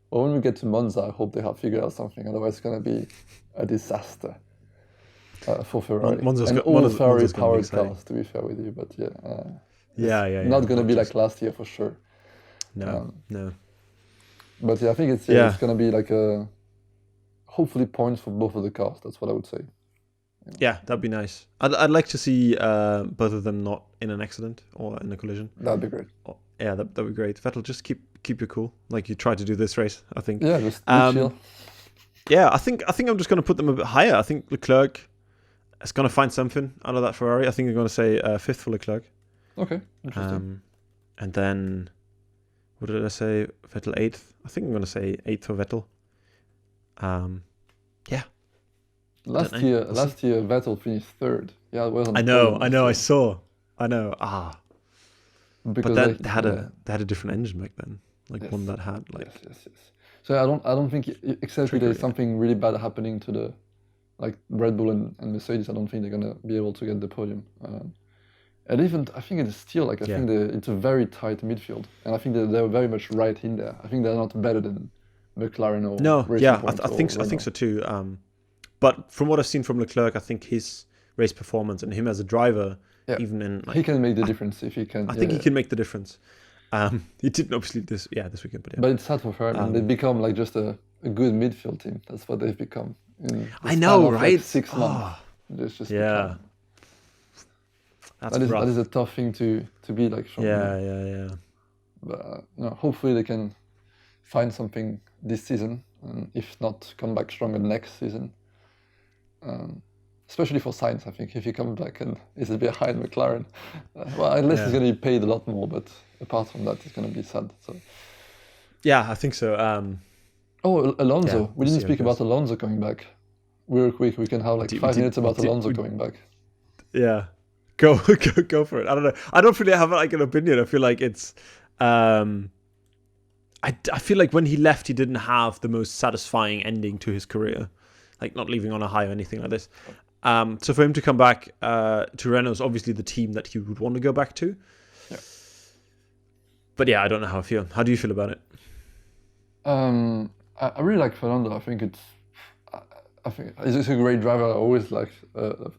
well, when we get to Monza, I hope they have figured out something. Otherwise, it's gonna be a disaster for Ferrari. Ferrari powered cars, to be fair with you, but not gonna be like last year for sure. No. But I think it's gonna be like hopefully points for both of the cars. That's what I would say. Yeah, that'd be nice. I'd like to see both of them not in an accident or in a collision. That'd be great. Yeah, that'd be great. Vettel, just keep you cool, like you tried to do this race. I think. Yeah, just chill. Yeah, I think I'm just gonna put them a bit higher. I think Leclerc is gonna find something out of that Ferrari. I think I'm gonna say 5th for Leclerc. Okay, interesting. And then, what did I say? Vettel 8th. I think I'm gonna say 8th for Vettel. Yeah. Last year, Vettel finished 3rd. Yeah, it wasn't. I know. I saw. I know. Because they had a different engine back then, like one that had like. Yes. So I don't think except if there's something really bad happening to the, like Red Bull and Mercedes, I don't think they're gonna be able to get the podium. And even I think it's still like think it's a very tight midfield, and I think they're very much right in there. I think they're not better than McLaren or Racing Point I think so too. But from what I've seen from Leclerc, I think his race performance and him as a driver, even in he can make the difference if he can. I think he can make the difference. He didn't obviously this weekend, but But it's sad for Ferrari. They become like just a good midfield team. That's what they've become. I know, right? Like 6 months. It's just that is a tough thing to be like. Yeah. But hopefully they can find something this season, and if not, come back stronger next season. Especially for Sainz, I think if he comes back and is behind McLaren, unless he's going to be paid a lot more, but apart from that, it's going to be sad. So. Yeah, I think so. Alonso. Yeah, we didn't speak about Alonso coming back. Real quick, we can have like 5 minutes about Alonso coming back. Yeah, go for it. I don't know. I don't really have like an opinion. I feel like it's. I feel like when he left, he didn't have the most satisfying ending to his career, like not leaving on a high or anything like this. So for him to come back to Renault is obviously the team that he would want to go back to. Yeah. But yeah, I don't know how I feel. How do you feel about it? I really like Fernando. I think he's a great driver. I always like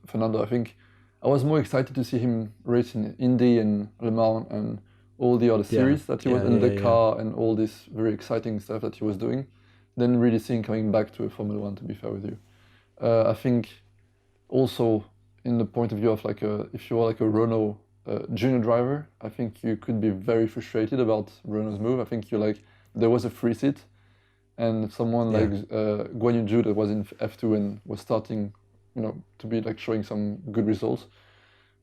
Fernando. I think I was more excited to see him race in Indy and Le Mans and all the other series that he was in the car and all this very exciting stuff that he was doing, than really seeing coming back to a Formula One, to be fair with you. I think also in the point of view of like if you are like a Renault junior driver, I think you could be very frustrated about Renault's move. I think there was a free seat, and someone like Guan Yu Zhou that was in F2 and was starting, to be like showing some good results.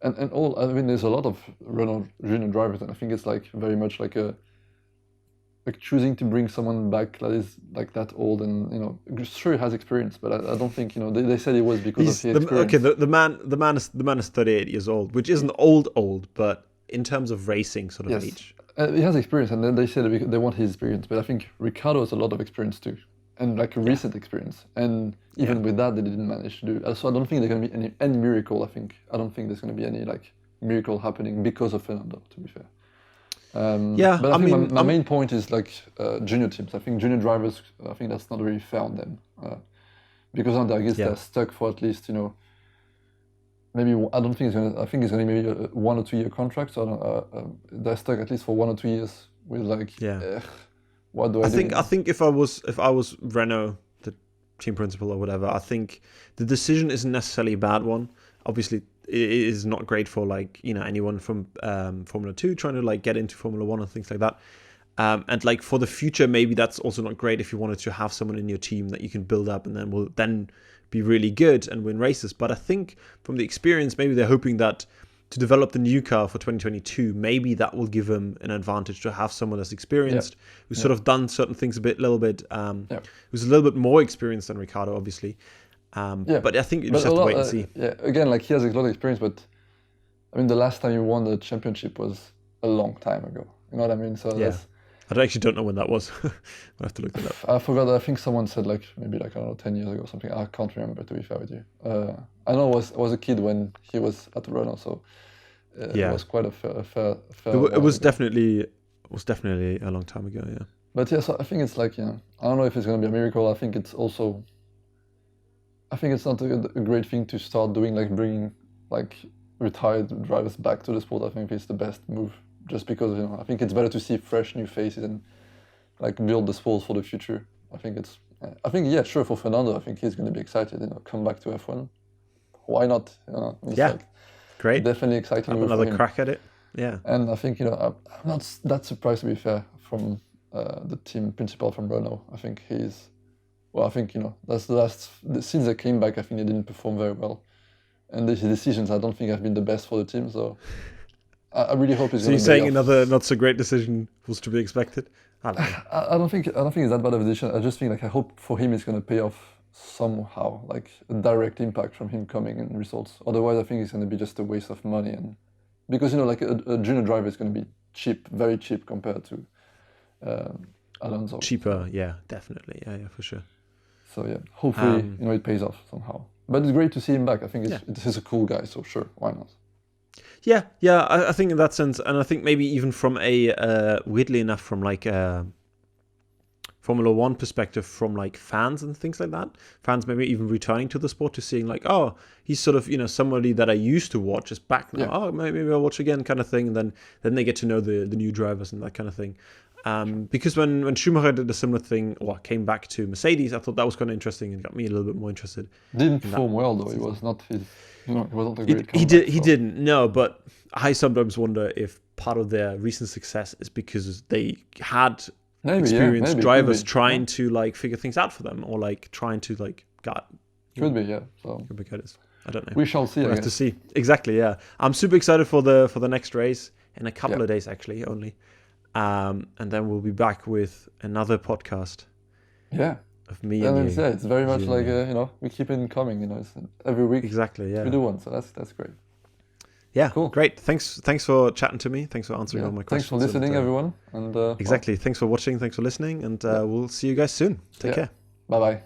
And all, I mean, there's a lot of Renault junior drivers, and I think it's like very much like choosing to bring someone back that is like that old, and sure he has experience, but I don't think they said it was because of his experience. Okay, the man is 38 years old, which isn't old, but in terms of racing sort of age, he has experience, and then they said they want his experience, but I think Ricciardo has a lot of experience too, and like a recent experience. And even with that, they didn't manage to do. So I don't think there's going to be any miracle. I don't think there's going to be any like miracle happening because of Fernando, to be fair. But I think my main point is like junior teams. I think junior drivers, I think that's not really fair on them. Because I guess they're stuck for at least, maybe, I don't think it's going to, I think it's going to be maybe a 1 or 2 year contract. So they're stuck at least for 1 or 2 years with like, what do I do? I think if I was Renault, the team principal or whatever, I think the decision isn't necessarily a bad one. Obviously, it is not great for like, anyone from Formula 2 trying to like get into Formula 1 and things like that. And like for the future, maybe that's also not great if you wanted to have someone in your team that you can build up and then will then be really good and win races. But I think from the experience, maybe they're hoping that to develop the new car for 2022, maybe that will give them an advantage to have someone that's experienced, who's sort of done certain things who's a little bit more experienced than Ricciardo, obviously. But I think you just have to wait and see. Again, like he has a lot of experience, but I mean, the last time you won the championship was a long time ago. You know what I mean? So I actually don't know when that was. I'll have to look that up. I forgot. I think someone said like maybe like I don't know 10 years ago or something. I can't remember, to be fair with you. I know I was a kid when he was at Renault, so it was quite a fair. It was definitely a long time ago. Yeah. But so I think it's like I don't know if it's going to be a miracle. I think it's not a great thing to start doing, like bringing like retired drivers back to the sport. I think it's the best move. Just because I think it's better to see fresh new faces and like build the sport for the future. I think sure, for Fernando, I think he's going to be excited. Come back to F1. Why not? Great. Definitely exciting. Have another crack at it. Yeah. And I think I'm not that surprised, to be fair, from the team principal from Renault. I think that's the last. Since they came back, I think they didn't perform very well, and the decisions I don't think have been the best for the team. So. I really hope it's. So you're saying another not so great decision was to be expected? I don't think it's that bad of a decision. I just think like I hope for him it's going to pay off somehow, like a direct impact from him coming in results. Otherwise, I think it's going to be just a waste of money, and because like a junior driver is going to be cheap, very cheap compared to Alonso. Cheaper, yeah, definitely, yeah, for sure. So hopefully it pays off somehow. But it's great to see him back. I think he's a cool guy, so sure, why not? Yeah, I think in that sense, and I think maybe even from a weirdly enough from like a Formula 1 perspective, from like fans and things like that, fans maybe even returning to the sport to seeing like, oh, he's sort of somebody that I used to watch is back now. Oh, maybe I'll watch again, kind of thing. And then they get to know the new drivers and that kind of thing. Because when Schumacher did a similar thing, or came back to Mercedes, I thought that was kind of interesting and got me a little bit more interested. Didn't perform well though. It was not his. It wasn't a great comeback. He didn't. No, but I sometimes wonder if part of their recent success is because they had experienced drivers trying to like figure things out for them, or like trying to like Could be. So I don't know. We shall see. We'll have to see. Exactly. Yeah, I'm super excited for the next race in a couple of days actually only. And then we'll be back with another podcast. Yeah. Of me and you. It's very much like we keep it coming. It's every week. Exactly. Yeah. We do one, so that's great. Yeah. Cool. Great. Thanks for chatting to me. Thanks for answering all my questions. Thanks for listening, everyone. And exactly. Thanks for watching. Thanks for listening. And we'll see you guys soon. Take care. Bye bye.